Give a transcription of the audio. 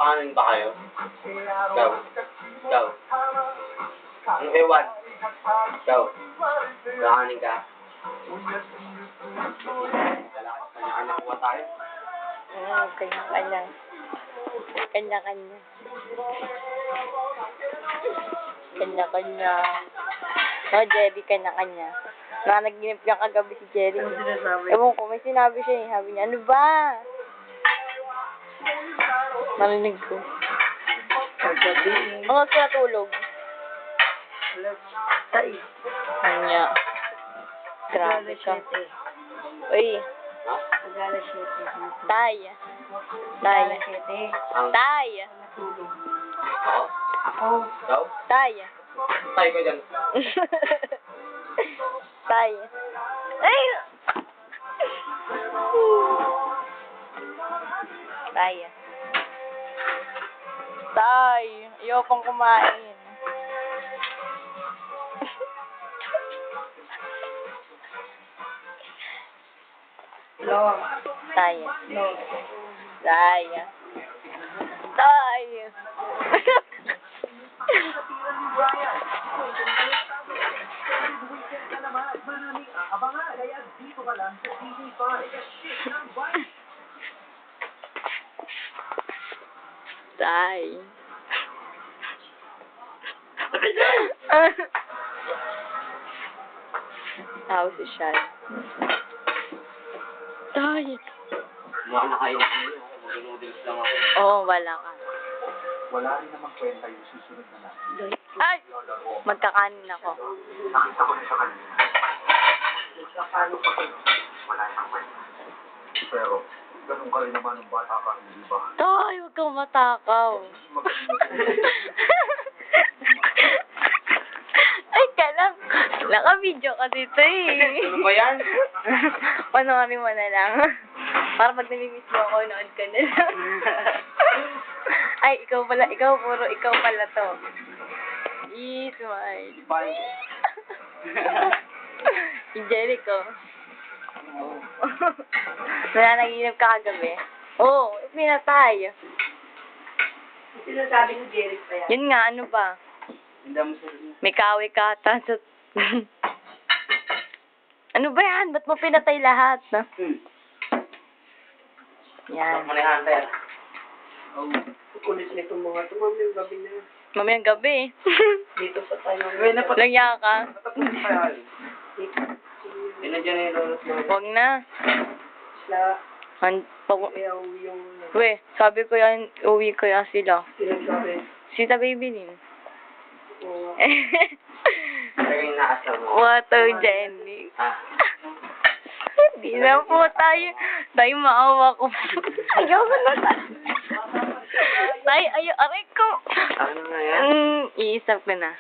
Kakanin ba kayo? Daw. Daw. Ang ewan. Daw. Kakanin ka. Kanya-kanya kuha tayo. Kanya-kanya. Kanya-kanya. Kanya-kanya. Oh, Jerry, kanya-kanya. Nanaginip niya kagabi si Jerry. Ano sinasabi? Ewan ko, may sinabi siya eh. Sabi niya, ano ba? Narinig ko. Pagsabihin. Ang oras ka natulog. Tay. Kanya. Grabe ka. Uy, Ha? Pag-alas 7. tay. Tay. Pag-alas 7. Ang... Tay. Natulog. Ako? Ako. Daw? Tay. Tayo ka dyan. Tay. Ay! Tay. Tay. Ayaw pang kumain. No. Tay. No. Tay. Tay. Tay. Tao si Shad. Tay. Mukhang nakain ako yun. Mag-noodles lang ako. Oo, wala ka. Wala rin naman kwenta yung susunod na natin. Ay! Magkakanin ako. Nakita ko na siya kanina. Nagkakano pa kayo. Wala siyang kwenta. Pero, ganun ka rin naman ng bata ka, hindi ba? Tay, huwag kang matakaw. Ay, ka lang. Naka-video ka dito eh. Ano ba yan? Panoorin mo na lang. Para pag namimiss mo ako, nood ka na lang. Ay, ikaw pala, puro ikaw pala to. Smile. Bye. Si Jericho. Nananaginip ka kagabi. Oo, pinatay. Sinasabi ni Jerry pa yan. Yun nga, ano ba? Hindi mo sa... May kawi ka ata sa... Ano ba yan? Ba't mo pinatay lahat? No? Yan. Ano yung hunter? Oh, kulit na itong mga ito. Mamayang gabi na. Mamayang gabi. Dito pa tayo. Langya ka. Tapos na kaya. Dito. Pinadyan na yung lolos mo. Huwag na. Sila. Kaya yung... We, sabi ko yan, uwi ko yan sila. Pinagsabi. Sita baby din. Talaga yung naasal mo. Water Jenny. Ha? Hindi na po tayo. Tayo maawa ko. Ayaw ko na tayo. Tayo, aray ko. Ano nga yan? Iisap ko na.